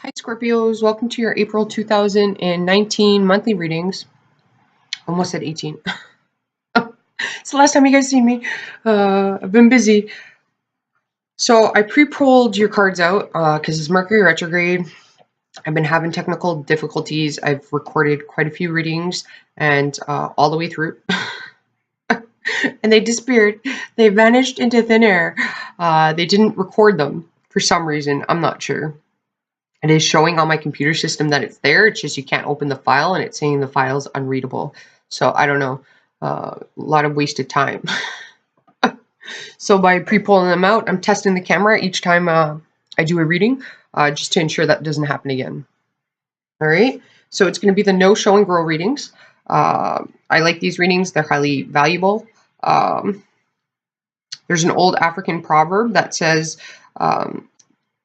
Hi Scorpios, welcome to your April 2019 monthly readings. Almost said 18. It's the last time you guys seen me. I've been busy. So I pre-pulled your cards out because it's Mercury retrograde. I've been having technical difficulties. I've recorded quite a few readings and all the way through. And they disappeared. They vanished into thin air. They didn't record them for some reason. I'm not sure. It is showing on my computer system that it's there. It's just you can't open the file, and it's saying the file's unreadable. So I don't know. A lot of wasted time. So by pre-pulling them out, I'm testing the camera each time I do a reading, just to ensure that doesn't happen again. All right. So it's going to be the no, show, and grow readings. I like these readings. They're highly valuable. There's an old African proverb that says,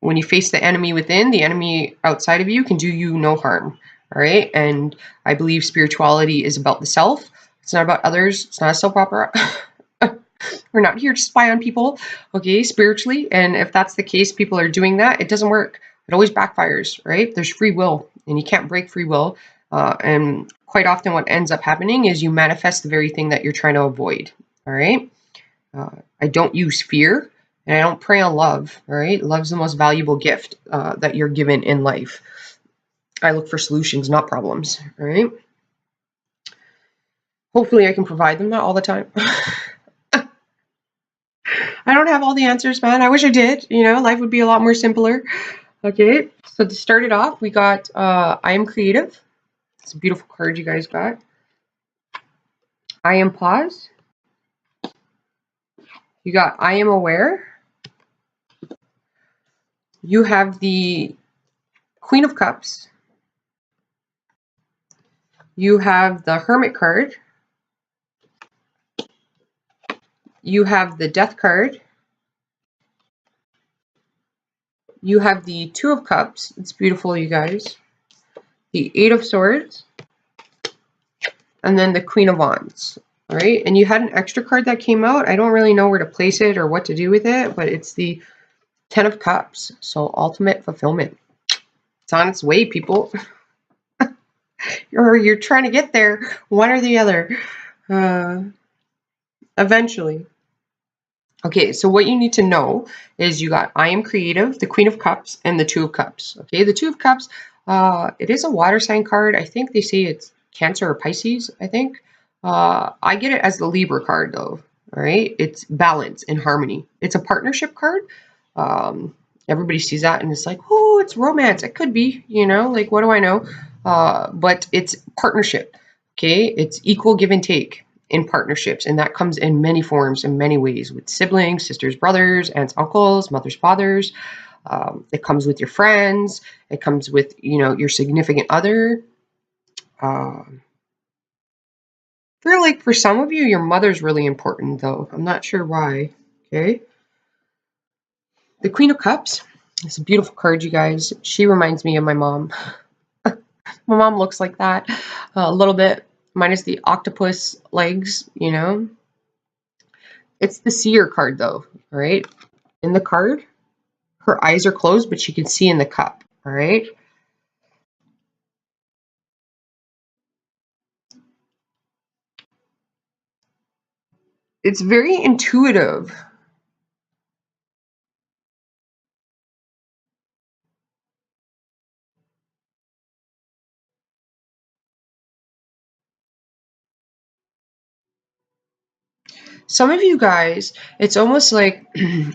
when you face the enemy within, the enemy outside of you can do you no harm. All right. And I believe spirituality is about the self. It's not about others. It's not a soap opera. We're not here to spy on people, okay, spiritually. And if that's the case, people are doing that, it doesn't work. It always backfires, right? There's free will, and you can't break free will. And quite often what ends up happening is you manifest the very thing that you're trying to avoid, all right? I don't use fear. And I don't prey on love, all right? Love's the most valuable gift that you're given in life. I look for solutions, not problems, all right? Hopefully I can provide them that all the time. I don't have all the answers, man. I wish I did. You know, life would be a lot more simpler. Okay, so to start it off, we got I am creative. It's a beautiful card you guys got. I am pause. You got I am aware. You have the Queen of Cups. You have the Hermit card. You have the Death card. You have the Two of Cups. It's beautiful, you guys. The Eight of Swords. And then the Queen of Wands. All right. And you had an extra card that came out. I don't really know where to place it or what to do with it, but it's the Ten of Cups. So ultimate fulfillment. It's on its way, people. You're trying to get there, one or the other. Eventually. Okay, so what you need to know is you got I am creative, the Queen of Cups, and the Two of Cups. Okay, the Two of Cups, it is a water sign card. I think they say it's Cancer or Pisces, I think. I get it as the Libra card, though. All right, it's balance and harmony. It's a partnership card. Everybody sees that and it's like, oh, it's romance. It could be, you know, like, what do I know? But it's partnership. Okay, it's equal give and take in partnerships, and that comes in many forms, in many ways, with siblings, sisters, brothers, aunts, uncles, mothers, fathers. It comes with your friends. It comes with, you know, your significant other. I feel like for some of you, your mother's really important, though. I'm not sure why. Okay. The Queen of Cups. It's a beautiful card, you guys. She reminds me of my mom. My mom looks like that a little bit, minus the octopus legs, you know. It's the seer card, though, all right? In the card, her eyes are closed, but she can see in the cup, all right? It's very intuitive. Some of you guys, it's almost like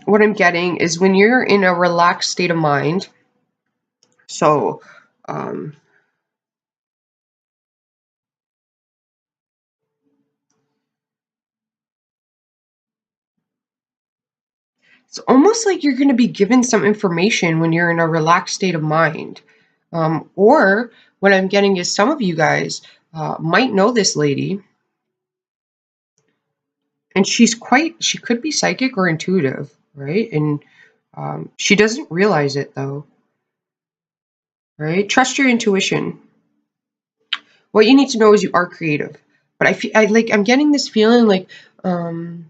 what I'm getting is when you're in a relaxed state of mind. So, it's almost like you're going to be given some information when you're in a relaxed state of mind. Or what I'm getting is some of you guys might know this lady, and she could be psychic or intuitive, right? And she doesn't realize it, though, right? Trust your intuition. What you need to know is you are creative. But I'm getting this feeling like when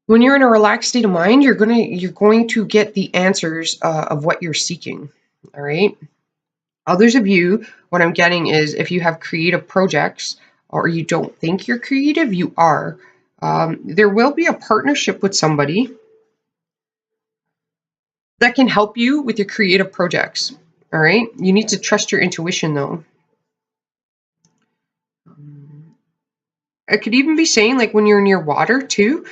you're in a relaxed state of mind, you're going to get the answers of what you're seeking. All right. Others of you, what I'm getting is if you have creative projects or you don't think you're creative, you are. There will be a partnership with somebody that can help you with your creative projects. All right. You need to trust your intuition though. It could even be saying like when you're near water too.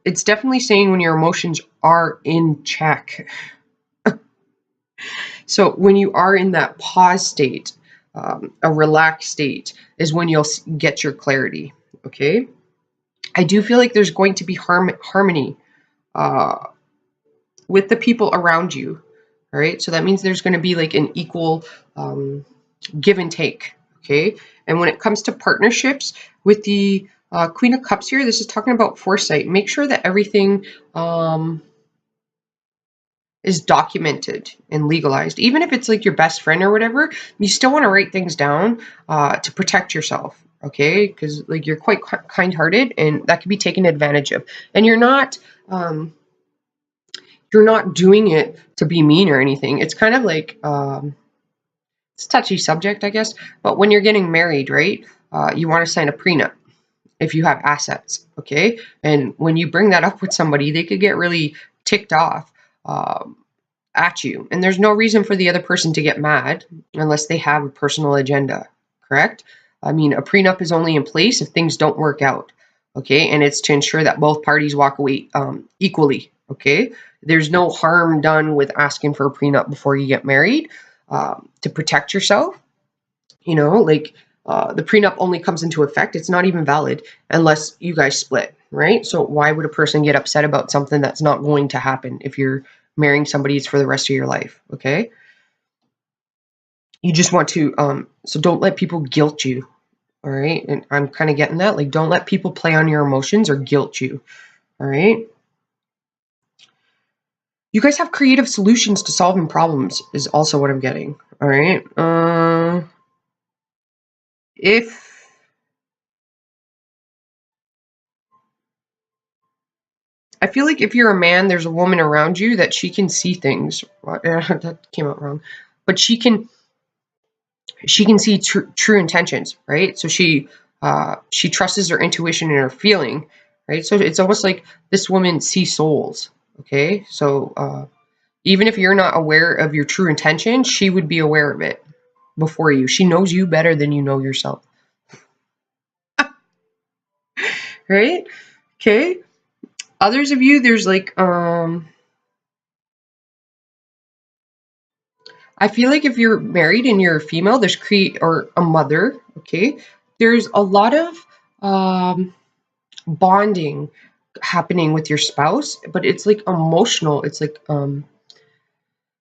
It's definitely saying when your emotions are in check. So when you are in that pause state, a relaxed state, is when you'll get your clarity. Okay. I do feel like there's going to be harmony uh, with the people around you. All right. So that means there's going to be like an equal give and take. Okay. And when it comes to partnerships with the Queen of Cups here, this is talking about foresight. Make sure that everything is documented and legalized. Even if it's like your best friend or whatever, you still want to write things down to protect yourself. Okay. Because like you're quite kind hearted and that can be taken advantage of. And you're not doing it to be mean or anything. It's kind of like, it's a touchy subject, I guess. But when you're getting married, right, you want to sign a prenup if you have assets, okay? And when you bring that up with somebody, they could get really ticked off at you. And there's no reason for the other person to get mad unless they have a personal agenda, correct? I mean, a prenup is only in place if things don't work out, okay? And it's to ensure that both parties walk away equally, okay? There's no harm done with asking for a prenup before you get married to protect yourself. You know, like the prenup only comes into effect, it's not even valid unless you guys split, right? So why would a person get upset about something that's not going to happen if you're marrying somebody for the rest of your life, okay? You just want to, so don't let people guilt you, all right? And I'm kind of getting that, like don't let people play on your emotions or guilt you, all right? You guys have creative solutions to solving problems is also what I'm getting, all right? If I feel like if you're a man, there's a woman around you that she can see things. That came out wrong, but she can see true intentions, right? So she trusts her intuition and her feeling, right? So it's almost like this woman sees souls. Okay, so even if you're not aware of your true intention, she would be aware of it before you. She knows you better than you know yourself, right? Okay. Others of you, there's like I feel like if you're married and you're a female, there's or a mother, okay? There's a lot of bonding happening with your spouse, but it's like emotional. It's like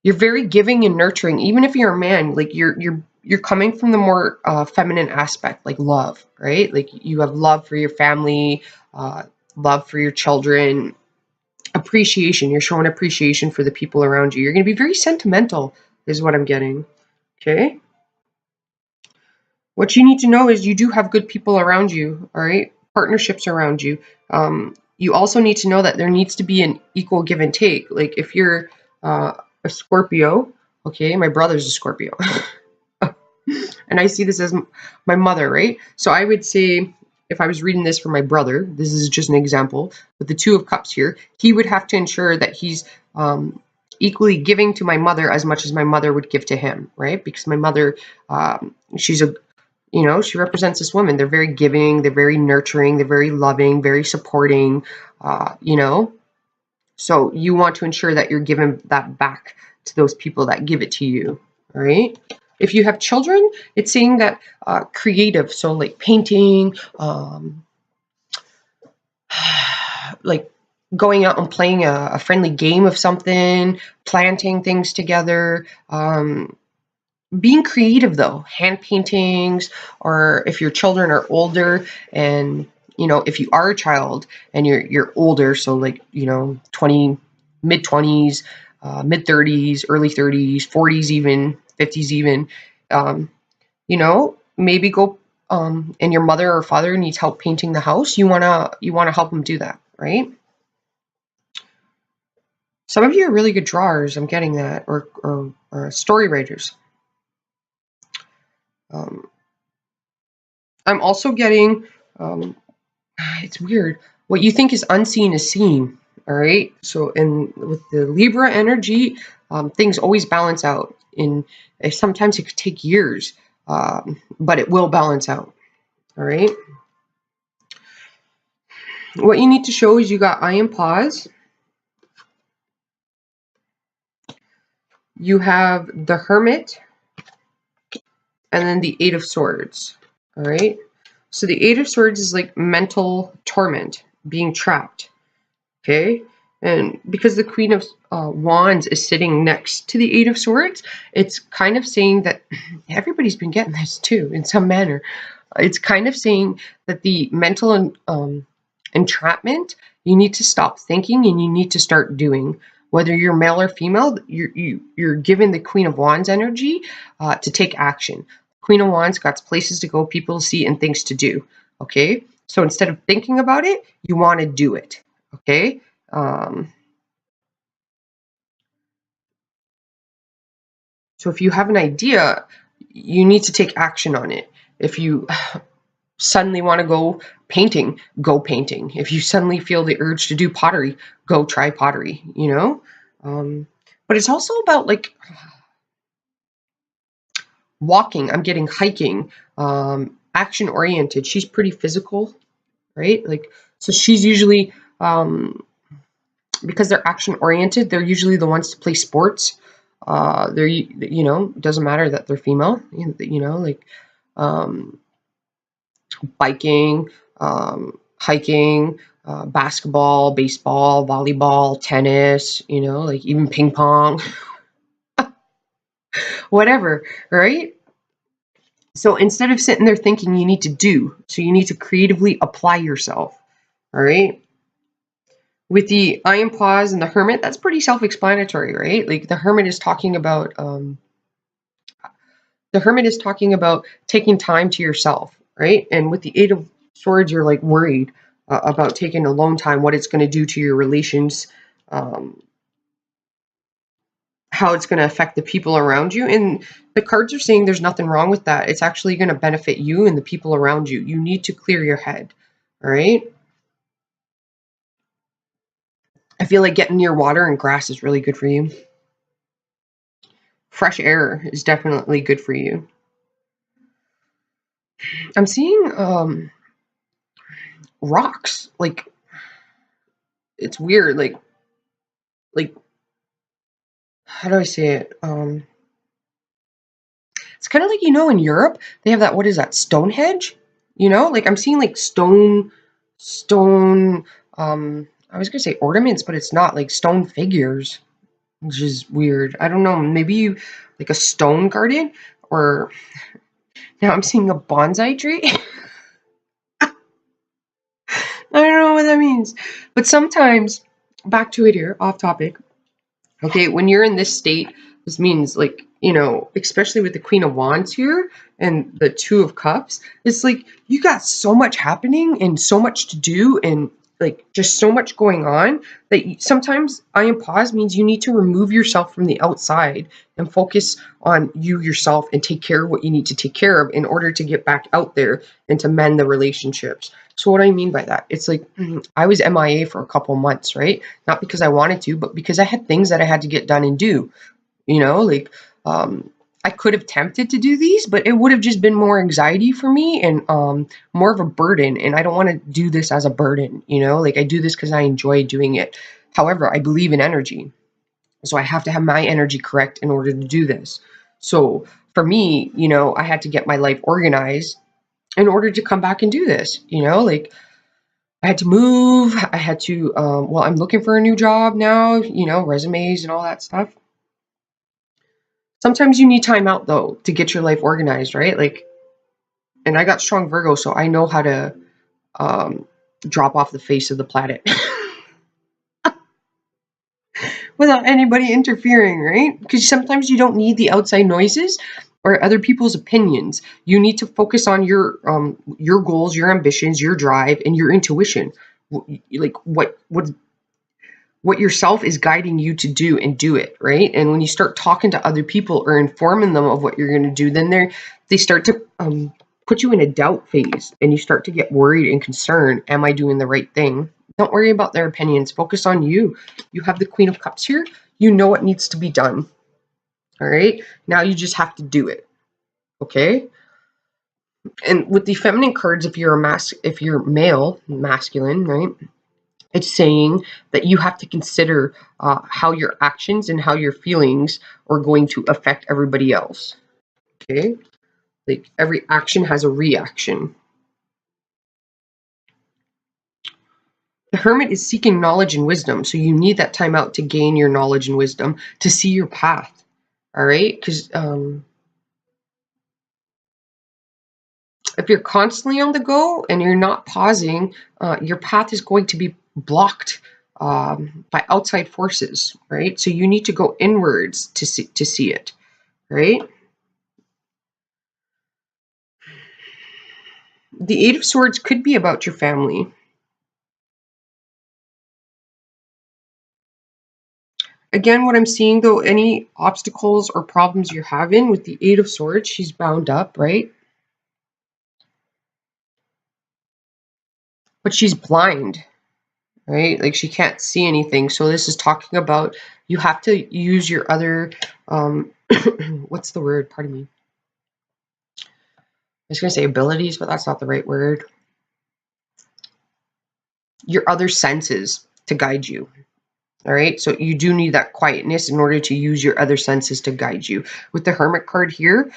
you're very giving and nurturing. Even if you're a man, like you're coming from the more feminine aspect, like love, right? Like you have love for your family, uh, love for your children, appreciation. You're showing appreciation for the people around you. You're going to be very sentimental, is what I'm getting. Okay. What you need to know is you do have good people around you, all right? Partnerships around you. You also need to know that there needs to be an equal give and take. Like if you're a Scorpio, okay, my brother's a Scorpio. And I see this as my mother, right? So I would say if I was reading this for my brother, this is just an example, with the Two of Cups here, he would have to ensure that he's equally giving to my mother as much as my mother would give to him, right? Because my mother, she's a she represents this woman. They're very giving, they're very nurturing, they're very loving, very supporting, you know. So you want to ensure that you're giving that back to those people that give it to you, all right? If you have children, it's saying that creative, so like painting, like going out and playing a friendly game of something, planting things together, being creative though, hand paintings, or if your children are older and if you are a child and you're older, so like 20, mid 20s, mid 30s, early 30s, 40s, even 50s, even maybe go and your mother or father needs help painting the house, you want to help them do that, right? Some of you are really good drawers. I'm getting that, or story writers. I'm also getting, it's weird. What you think is unseen is seen. All right. So, with the Libra energy, things always balance out. Sometimes it could take years, but it will balance out. All right. What you need to show is you got I am pause. You have the Hermit, and then the Eight of Swords. All right. So the Eight of Swords is like mental torment, being trapped. Okay. And because the Queen of Wands is sitting next to the Eight of Swords, it's kind of saying that everybody's been getting this too in some manner. It's kind of saying that the mental entrapment, you need to stop thinking and you need to start doing. Whether you're male or female, you're given the Queen of Wands energy to take action. Queen of Wands got places to go, people to see, and things to do. Okay, so instead of thinking about it, you want to do it. Okay. So if you have an idea, you need to take action on it. If you suddenly want to go painting, go painting. If you suddenly feel the urge to do pottery, go try pottery, you know? But it's also about like walking. I'm getting hiking, action oriented. She's pretty physical, right? Like, so she's usually, because they're action oriented, they're usually the ones to play sports. They're, doesn't matter that they're female, like, biking, hiking, basketball, baseball, volleyball, tennis, like even ping pong, whatever, right? So instead of sitting there thinking, you need to do. So you need to creatively apply yourself, all right? With the I am pause and the Hermit, that's pretty self-explanatory, right? Like the Hermit is talking about taking time to yourself, right? And with the Eight of Swords, you're like worried about taking alone time, what it's going to do to your relations, um, how it's going to affect the people around you. And the cards are saying there's nothing wrong with that. It's actually going to benefit you and the people around you. You need to clear your head, all right? I feel like getting near water and grass is really good for you. Fresh air is definitely good for you. I'm seeing rocks. Like, it's weird. Like how do I say it? It's kind of like, in Europe, they have that, what is that, Stonehenge? Like I'm seeing like stone, I was gonna say ornaments, but it's not, like stone figures, which is weird. I don't know, maybe you, like a stone garden, or now I'm seeing a bonsai tree. I don't know what that means. But sometimes, back to it here, off topic. Okay, when you're in this state, this means like, especially with the Queen of Wands here and the Two of Cups, it's like you got so much happening and so much to do and like just so much going on that sometimes I am pause means you need to remove yourself from the outside and focus on you yourself and take care of what you need to take care of in order to get back out there and to mend the relationships. So what I mean by that, it's like I was MIA for a couple months, right? Not because I wanted to, but because I had things that I had to get done and do. Like I could have tempted to do these, but it would have just been more anxiety for me and more of a burden. And I don't want to do this as a burden, like I do this because I enjoy doing it. However, I believe in energy. So I have to have my energy correct in order to do this. So for me, I had to get my life organized in order to come back and do this, like I had to move. I had to, I'm looking for a new job now, resumes and all that stuff. Sometimes you need time out though to get your life organized, right? Like, and I got strong Virgo, so I know how to drop off the face of the planet without anybody interfering, right? Because sometimes you don't need the outside noises or other people's opinions. You need to focus on your goals, your ambitions, your drive, and your intuition. Like what what yourself is guiding you to do and do it, right? And when you start talking to other people or informing them of what you're going to do, then they start to put you in a doubt phase, and you start to get worried and concerned. Am I doing the right thing? Don't worry about their opinions. Focus on you. You have the Queen of Cups here. You know what needs to be done. All right. Now you just have to do it. Okay. And with the feminine cards, if you're male, masculine, right? It's saying that you have to consider how your actions and how your feelings are going to affect everybody else. Okay. Like every action has a reaction. The hermit is seeking knowledge and wisdom, so you need that time out to gain your knowledge and wisdom to see your path. All right, because if you're constantly on the go and you're not pausing, your path is going to be blocked by outside forces, right? So you need to go inwards to see it, right? The Eight of Swords could be about your family. Again, what I'm seeing though, any obstacles or problems you're having with the Eight of Swords, she's bound up, right? But she's blind, right? Like she can't see anything. So this is talking about you have to use your other, what's the word? Pardon me. I was going to say abilities, but that's not the right word. Your other senses to guide you. All right. So you do need that quietness in order to use your other senses to guide you. With the Hermit card here,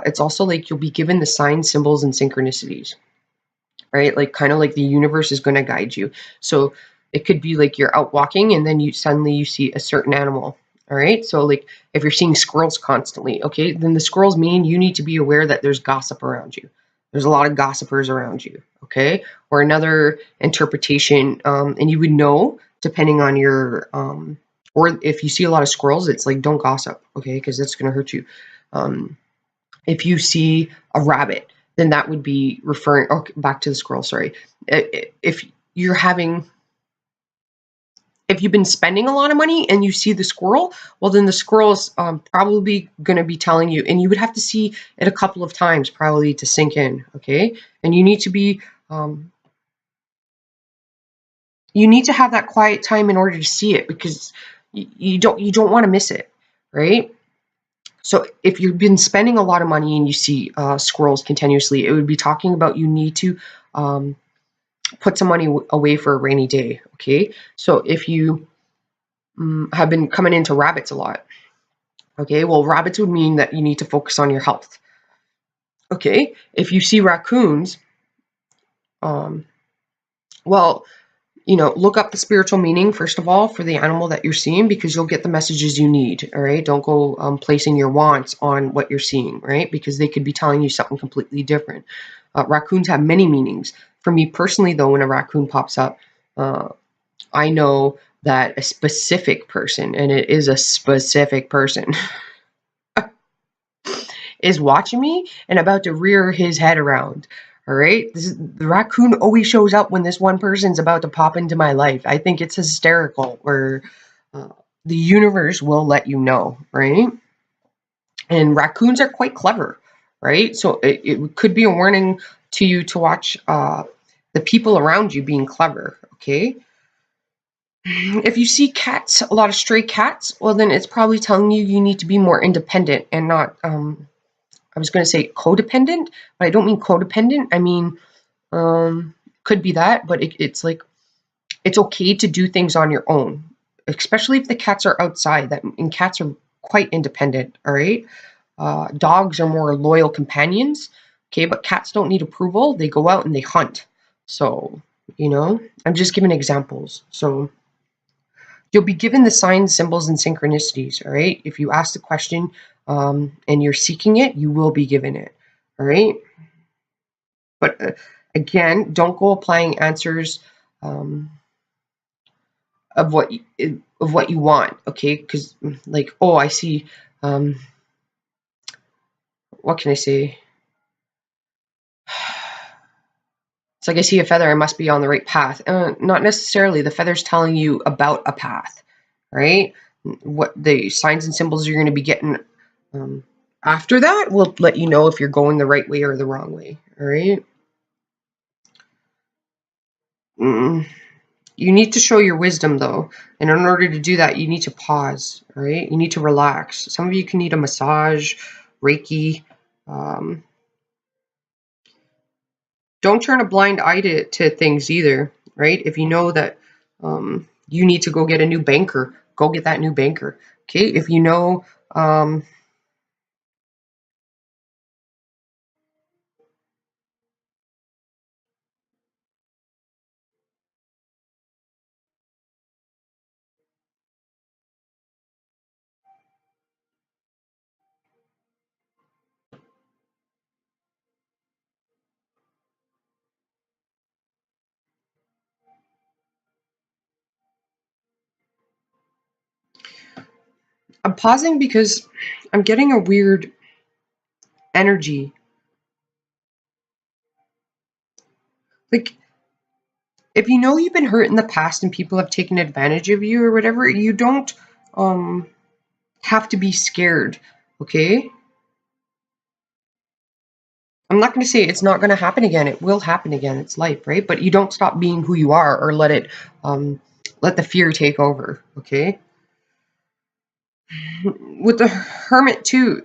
it's also like you'll be given the signs, symbols, and synchronicities, right? Like kind of like the universe is going to guide you. So it could be like you're out walking and then you suddenly see a certain animal. All right. So like if you're seeing squirrels constantly, okay, then the squirrels mean you need to be aware that there's gossip around you. There's a lot of gossipers around you. Okay. Or another interpretation, and you would know depending on your, or if you see a lot of squirrels, it's like don't gossip, okay, because that's going to hurt you. If you see a rabbit, then that would be referring, oh, back to the squirrel, sorry. If you're having, if you've been spending a lot of money and you see the squirrel, well, then the squirrel is probably going to be telling you, and you would have to see it a couple of times probably to sink in, okay? And you need to be, you need to have that quiet time in order to see it because you don't want to miss it, right? So if you've been spending a lot of money and you see squirrels continuously, it would be talking about you need to put some money away for a rainy day. Okay. So if you have been coming into rabbits a lot, okay, well, rabbits would mean that you need to focus on your health. Okay. If you see raccoons, well, look up the spiritual meaning, first of all, for the animal that you're seeing, because you'll get the messages you need, all right? Don't go placing your wants on what you're seeing, right? Because they could be telling you something completely different. Raccoons have many meanings. For me personally, though, when a raccoon pops up, I know that a specific person, and it is a specific person, is watching me and about to rear his head around. All right. The raccoon always shows up when this one person's about to pop into my life. I think it's hysterical, or the universe will let you know, right? And raccoons are quite clever, right? So it could be a warning to you to watch the people around you being clever, okay? If you see cats, a lot of stray cats, well, then it's probably telling you need to be more independent and not I was going to say codependent, but I don't mean codependent. I mean, could be that, but it's like, it's okay to do things on your own, especially if the cats are outside. And cats are quite independent. All right. Dogs are more loyal companions. Okay. But cats don't need approval. They go out and they hunt. So, I'm just giving examples. So you'll be given the signs, symbols, and synchronicities. All right. If you ask the question and you're seeking it, you will be given it. All right. But again, don't go applying answers of what you want. Okay. Because like, oh, I see. What can I say? It's like I see a feather, I must be on the right path. Not necessarily. The feather's telling you about a path, right? What the signs and symbols you're going to be getting after that will let you know if you're going the right way or the wrong way, all right? You need to show your wisdom, though. And in order to do that, you need to pause, all right? You need to relax. Some of you can need a massage, Reiki. Don't turn a blind eye to things either, right? If you know that you need to go get a new banker, go get that new banker, okay? If you know... I'm pausing because I'm getting a weird energy. Like, if you know you've been hurt in the past and people have taken advantage of you or whatever, you don't have to be scared, okay? I'm not going to say it's not going to happen again. It will happen again. It's life, right? But you don't stop being who you are or let the fear take over, okay? With the Hermit too,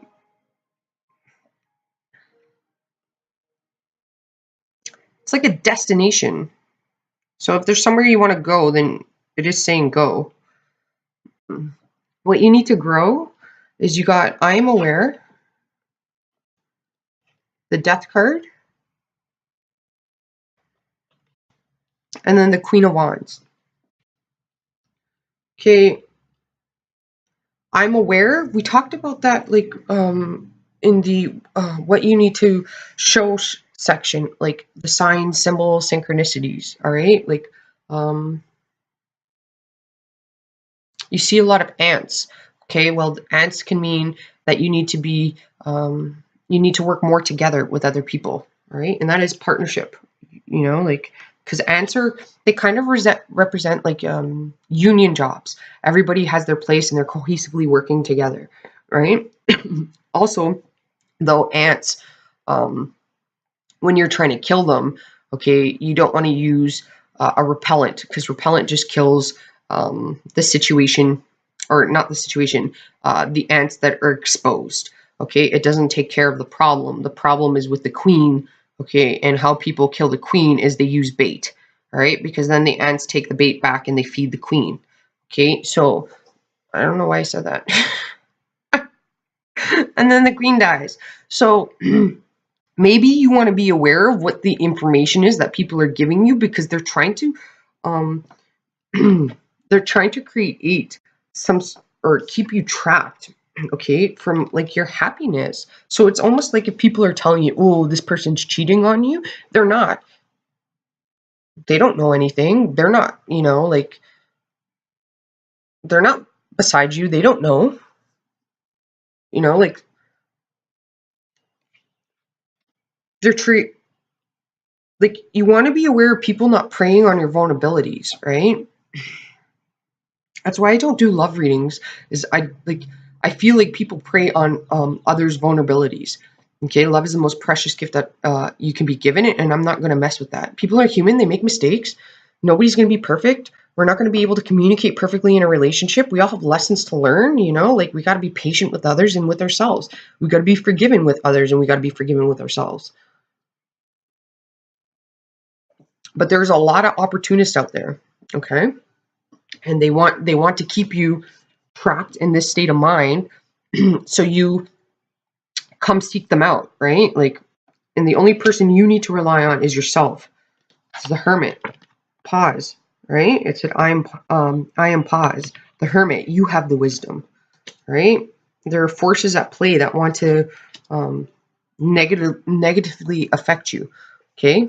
it's like a destination. So if there's somewhere you want to go, then it is saying go. What you need to grow is you got I am aware, the Death card, and then the Queen of Wands. Okay, I'm aware. We talked about that like in the what you need to show section, like the signs, symbols, synchronicities, all right? Like you see a lot of ants. Okay, well, ants can mean that you need to be you need to work more together with other people, all right? And that is partnership, you know, like because ants are they kind of represent like union jobs. Everybody has their place and they're cohesively working together, right? Also, though, ants when you're trying to kill them, okay, you don't want to use a repellent because repellent just kills the situation, or not the situation, the ants that are exposed. Okay, it doesn't take care of the problem. The problem is with the queen. Okay, and how people kill the queen is they use bait. All right, because then the ants take the bait back and they feed the queen. Okay, so I don't know why I said that. And then the queen dies. So maybe you want to be aware of what the information is that people are giving you because they're trying to um they're trying to create some or keep you trapped, okay, from like your happiness. So it's almost like if people are telling you, oh, this person's cheating on you, they're not. They don't know anything. They're not, you know, like they're not beside you. They don't know, you know, like they're like you want to be aware of people not preying on your vulnerabilities, right? That's why I don't do love readings. Is I feel like people prey on others' vulnerabilities. Okay, love is the most precious gift that you can be given, and I'm not going to mess with that. People are human; they make mistakes. Nobody's going to be perfect. We're not going to be able to communicate perfectly in a relationship. We all have lessons to learn. You know, like we got to be patient with others and with ourselves. We got to be forgiven with others, and we got to be forgiven with ourselves. But there's a lot of opportunists out there. Okay, and they want to keep you trapped in this state of mind. So you come seek them out, right? Like, and the only person you need to rely on is yourself. It's the Hermit. Pause, right? It said I am pause. The Hermit, you have the wisdom, right? There are forces at play that want to negatively affect you. Okay,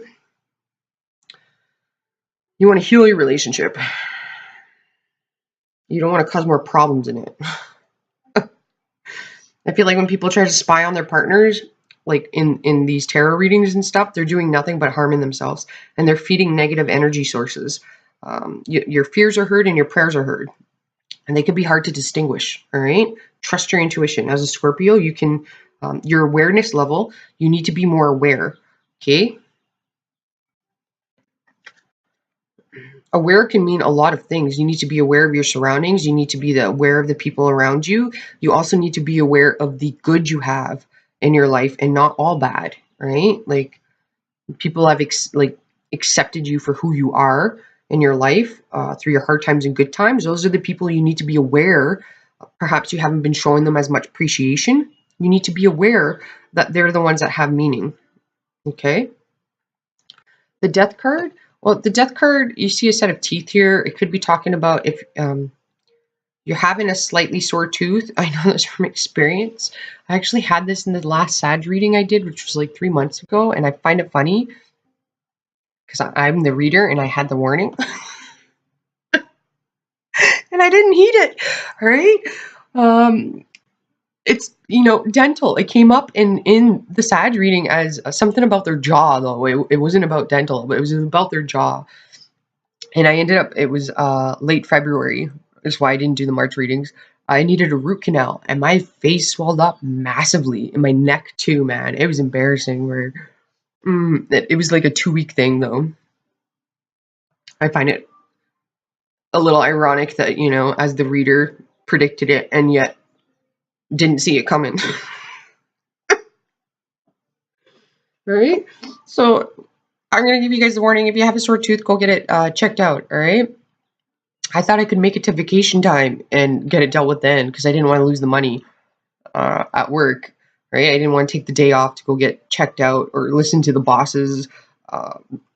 you want to heal your relationship. You don't want to cause more problems in it. I feel like when people try to spy on their partners, like in these tarot readings and stuff, they're doing nothing but harming themselves, and they're feeding negative energy sources. Your fears are heard and your prayers are heard, and they can be hard to distinguish. All right, trust your intuition. As a Scorpio, you can your awareness level, you need to be more aware. Okay, aware can mean a lot of things. You need to be aware of your surroundings. You need to be aware of the people around you. You also need to be aware of the good you have in your life and not all bad, right? Like people have accepted you for who you are in your life through your hard times and good times. Those are the people you need to be aware. Perhaps you haven't been showing them as much appreciation. You need to be aware that they're the ones that have meaning. Okay. The death card. Well, the death card, you see a set of teeth here. It could be talking about if you're having a slightly sore tooth. I know this from experience. I actually had this in the last Sag reading I did, which was like 3 months ago, and I find it funny because I'm the reader and I had the warning. And I didn't heed it. All right. It's, dental. It came up in the Sag reading as something about their jaw, though. It wasn't about dental, but it was about their jaw. And I ended up, it was late February. That's why I didn't do the March readings. I needed a root canal, and my face swelled up massively, and my neck too, man. It was embarrassing. It was like a 2-week thing, though. I find it a little ironic that, as the reader predicted it and yet didn't see it coming. Right? So I'm going to give you guys a warning. If you have a sore tooth, go get it checked out. All right? I thought I could make it to vacation time and get it dealt with then because I didn't want to lose the money at work. Right? I didn't want to take the day off to go get checked out or listen to the bosses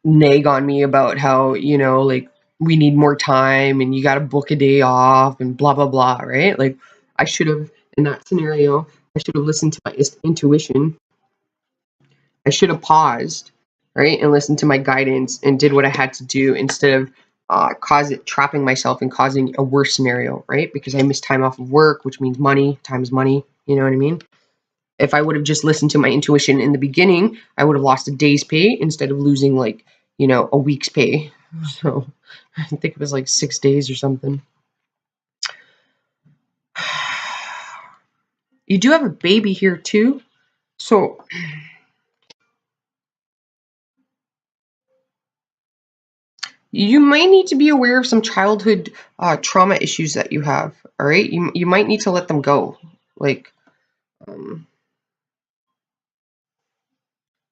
nag on me about how, like, we need more time and you got to book a day off and blah, blah, blah. Right? Like, I should have, in that scenario, I should have listened to my intuition. I should have paused, right, and listened to my guidance and did what I had to do instead of trapping myself and causing a worse scenario, right? Because I missed time off of work, which means money. Time is money. You know what I mean? If I would have just listened to my intuition in the beginning, I would have lost a day's pay instead of losing a week's pay. So I think it was like 6 days or something. You do have a baby here too. So you might need to be aware of some childhood trauma issues that you have. All right, you might need to let them go, like.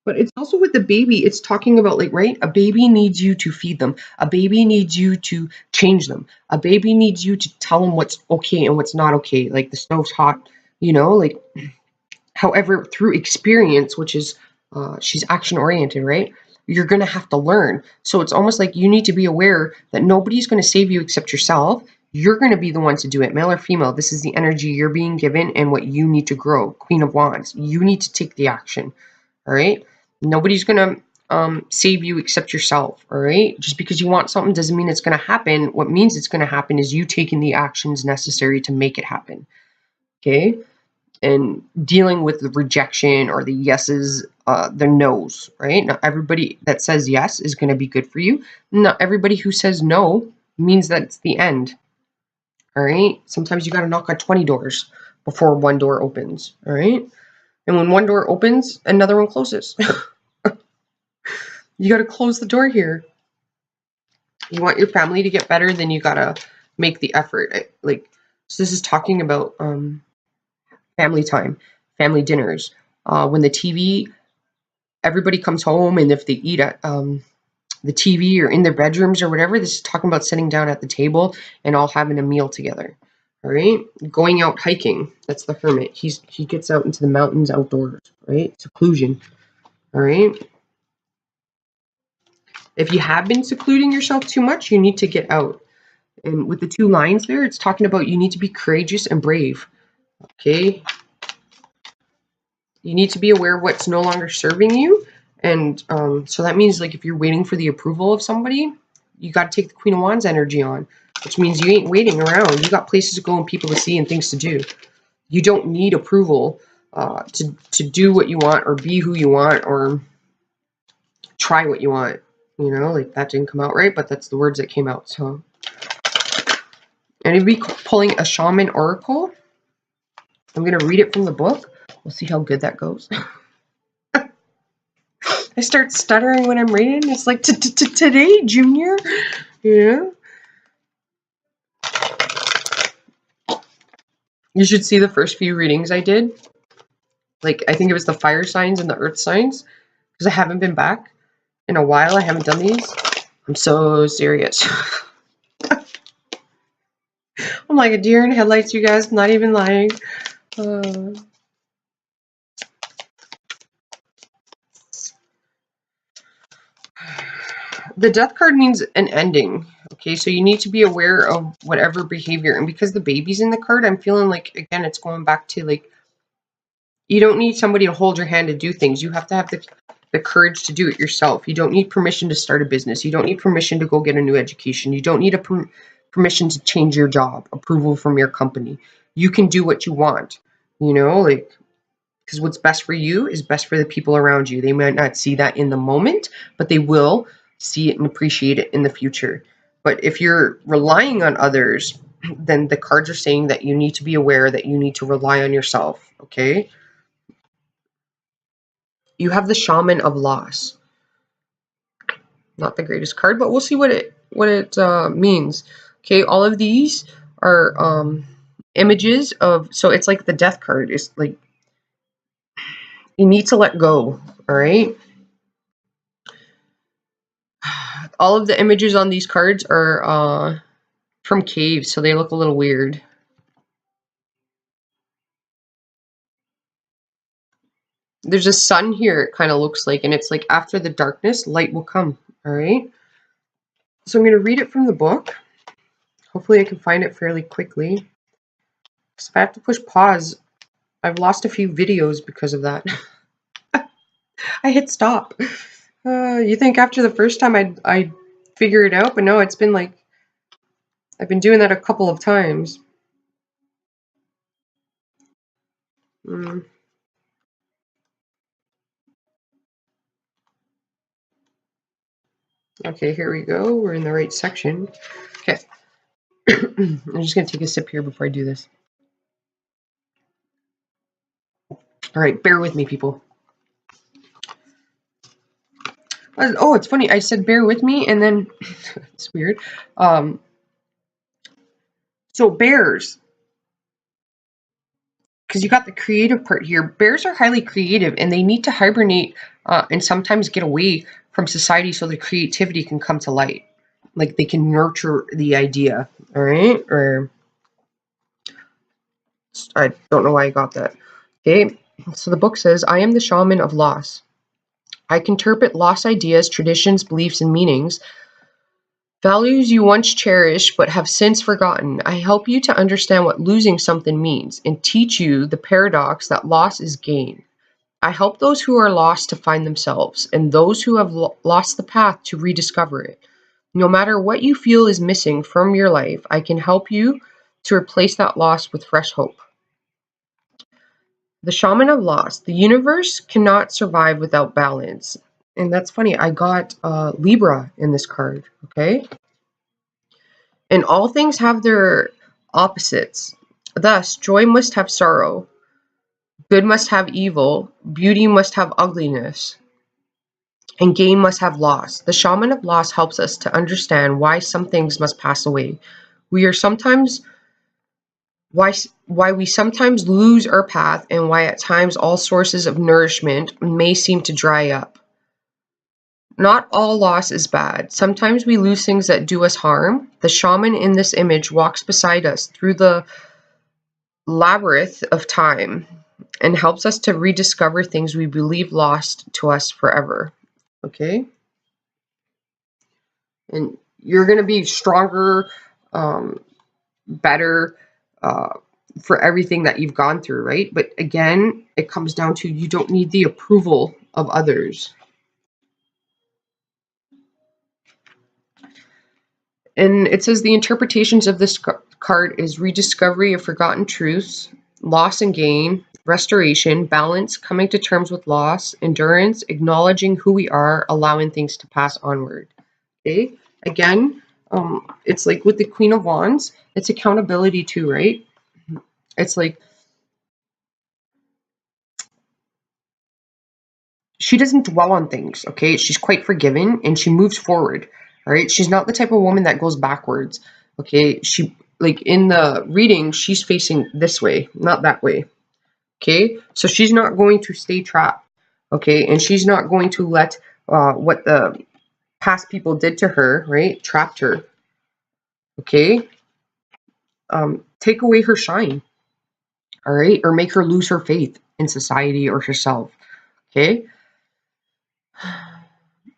But it's also with the baby. It's talking about, like, right. A baby needs you to feed them. A baby needs you to change them. A baby needs you to tell them what's okay and what's not okay. Like the stove's hot, like. However, through experience, which is she's action oriented, right? You're going to have to learn. So it's almost like you need to be aware that nobody's going to save you except yourself. You're going to be the one to do it, male or female. This is the energy you're being given and what you need to grow. Queen of Wands. You need to take the action. All right. Nobody's going to save you except yourself. All right. Just because you want something doesn't mean it's going to happen. What means it's going to happen is you taking the actions necessary to make it happen. Okay. And dealing with the rejection or the yeses, the no's, right? Not everybody that says yes is going to be good for you. Not everybody who says no means that it's the end. All right. Sometimes you got to knock on 20 doors before one door opens. All right. And when one door opens, another one closes. You got to close the door here. You want your family to get better, then you got to make the effort. So this is talking about family time, family dinners. When the TV, everybody comes home, and if they eat at the TV or in their bedrooms or whatever, this is talking about sitting down at the table and all having a meal together. All right, going out hiking. That's the hermit. He gets out into the mountains, outdoors. Right, seclusion. All right. If you have been secluding yourself too much, you need to get out. And with the 2 lines there, it's talking about you need to be courageous and brave. Okay. You need to be aware of what's no longer serving you. And so that means, like, if you're waiting for the approval of somebody, you got to take the Queen of Wands energy on, which means you ain't waiting around. You got places to go and people to see and things to do. You don't need approval to do what you want or be who you want or try what you want. You know, like that didn't come out right, but that's the words that came out. So anybody pulling a shaman oracle, I'm going to read it from the book. We'll see how good that goes. I start stuttering when I'm reading. It's like, today, Junior? Yeah. You should see the first few readings I did. Like, I think it was the fire signs and the earth signs. Because I haven't been back in a while. I haven't done these. I'm so serious. I'm like a deer in headlights, you guys. Not even lying. The death card means an ending. Okay, so you need to be aware of whatever behavior. And because the baby's in the card, I'm feeling like, again, it's going back to like, you don't need somebody to hold your hand to do things. You have to have the courage to do it yourself. You don't need permission to start a business. You don't need permission to go get a new education. You don't need a permission to change your job, approval from your company. You can do what you want, you know, like, because what's best for you is best for the people around you. They might not see that in the moment, but they will see it and appreciate it in the future. But if you're relying on others, then the cards are saying that you need to be aware that you need to rely on yourself, okay? You have the Shaman of Loss. Not the greatest card, but we'll see what it means. Okay, all of these are images of, so it's like the death card. It's like you need to let go, all right? All of the images on these cards are from caves, so they look a little weird. There's a sun here, it kind of looks like, and it's like after the darkness, light will come, all right? So I'm going to read it from the book. Hopefully I can find it fairly quickly. Because if I have to push pause, I've lost a few videos because of that. I hit stop. You think after the first time I'd figure it out, but no, it's been like, I've been doing that a couple of times. Okay, here we go. We're in the right section. Okay. I'm just going to take a sip here before I do this. All right, bear with me, people. Oh, it's funny. I said bear with me, and then it's weird. So bears, because you got the creative part here. Bears are highly creative, and they need to hibernate and sometimes get away from society so their creativity can come to light. Like they can nurture the idea, all right? Or I don't know why I got that. Okay, so the book says, I am the shaman of loss. I can interpret lost ideas, traditions, beliefs, and meanings. Values you once cherished but have since forgotten. I help you to understand what losing something means and teach you the paradox that loss is gain. I help those who are lost to find themselves and those who have lost the path to rediscover it. No matter what you feel is missing from your life, I can help you to replace that loss with fresh hope. The shaman of loss. The universe cannot survive without balance. And that's funny. I got Libra in this card, okay? And all things have their opposites. Thus, joy must have sorrow, good must have evil, beauty must have ugliness, and gain must have loss. The shaman of loss helps us to understand why some things must pass away. We are sometimes why we sometimes lose our path and why at times all sources of nourishment may seem to dry up. Not all loss is bad. Sometimes we lose things that do us harm. The shaman in this image walks beside us through the labyrinth of time and helps us to rediscover things we believe lost to us forever. Okay? And you're going to be stronger, better for everything that you've gone through, right? But again, it comes down to you don't need the approval of others. And it says the interpretations of this card is rediscovery of forgotten truths, loss and gain, restoration, balance, coming to terms with loss, endurance, acknowledging who we are, allowing things to pass onward. Okay, again, it's like with the Queen of Wands, it's accountability too, right? It's like she doesn't dwell on things, okay? She's quite forgiving and she moves forward, all right? She's not the type of woman that goes backwards, okay? She, like in the reading, she's facing this way, not that way, okay? So she's not going to stay trapped, okay? And she's not going to let what the past people did to her, right? Trapped her, okay? Take away her shine, all right? Or make her lose her faith in society or herself, okay?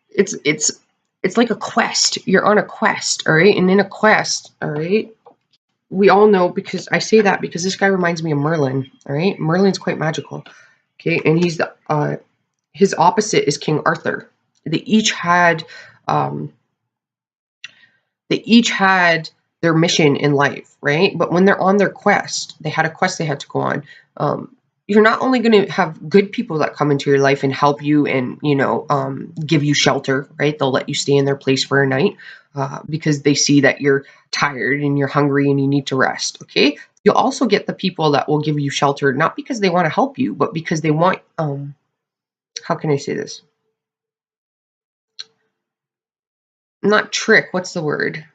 It's like a quest. You're on a quest, all right? And in a quest, all right, we all know, because I say that because this guy reminds me of Merlin, all right? Merlin's quite magical, okay? And he's the his opposite is King Arthur. They each had um, their mission in life, right? But when they're on their quest, they had a quest they had to go on. You're not only going to have good people that come into your life and help you and, give you shelter, right? They'll let you stay in their place for a night because they see that you're tired and you're hungry and you need to rest, okay? You'll also get the people that will give you shelter, not because they want to help you, but because they want, how can I say this? Not trick, what's the word?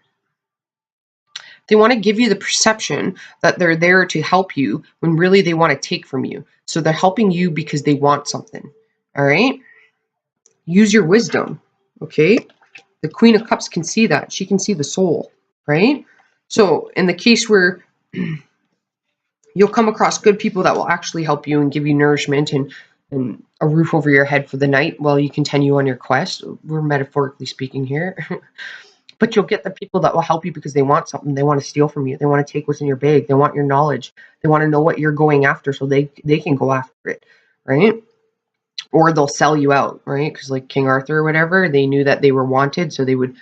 They want to give you the perception that they're there to help you when really they want to take from you. So they're helping you because they want something. All right? Use your wisdom. Okay? The Queen of Cups can see that. She can see the soul, right? So in the case where you'll come across good people that will actually help you and give you nourishment and a roof over your head for the night while you continue on your quest. We're metaphorically speaking here. But you'll get the people that will help you because they want something. They want to steal from you. They want to take what's in your bag. They want your knowledge. They want to know what you're going after so they can go after it, right? Or they'll sell you out, right? Because like King Arthur or whatever, they knew that they were wanted, so they would,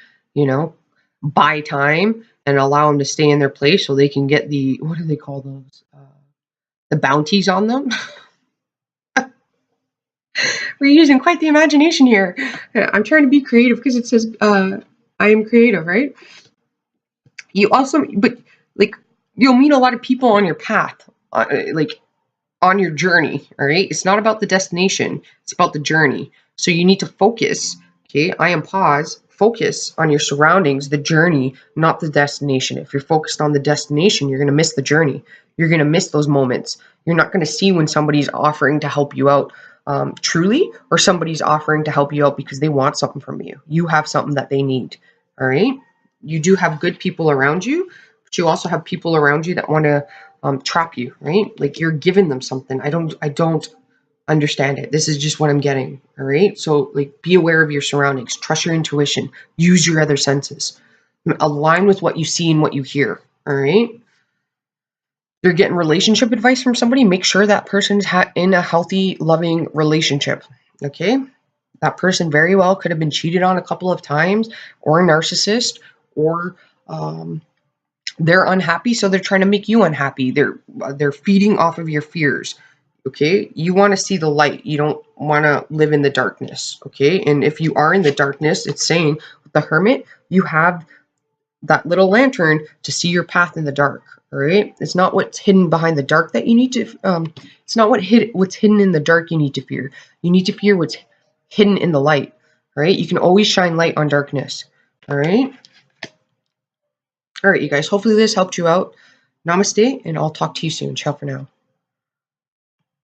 buy time and allow them to stay in their place so they can get the, what do they call those? The bounties on them. We're using quite the imagination here. I'm trying to be creative because it says I am creative, right? You also, but like, you'll meet a lot of people on your path, like on your journey. All right, it's not about the destination; it's about the journey. So you need to focus. Okay, I am pause. Focus on your surroundings, the journey, not the destination. If you're focused on the destination, you're going to miss the journey. You're going to miss those moments. You're not going to see when somebody's offering to help you out truly, or somebody's offering to help you out because they want something from you. You have something that they need. All right. You do have good people around you, but you also have people around you that want to trap you, right? Like you're giving them something. I don't understand it. This is just what I'm getting. All right. So like, be aware of your surroundings, trust your intuition, use your other senses, align with what you see and what you hear. All right. You're getting relationship advice from somebody, make sure that person's in a healthy, loving relationship. Okay. That person very well could have been cheated on a couple of times, or a narcissist, or they're unhappy, so they're trying to make you unhappy. They're feeding off of your fears. Okay, you want to see the light. You don't want to live in the darkness. Okay, and if you are in the darkness, it's saying with the Hermit, you have that little lantern to see your path in the dark. All right, it's not what's hidden behind the dark that you need to. It's not what's hidden in the dark you need to fear. You need to fear what's hidden in the light. All right, you can always shine light on darkness. All right. All right, you guys. Hopefully this helped you out. Namaste, and I'll talk to you soon. Ciao for now.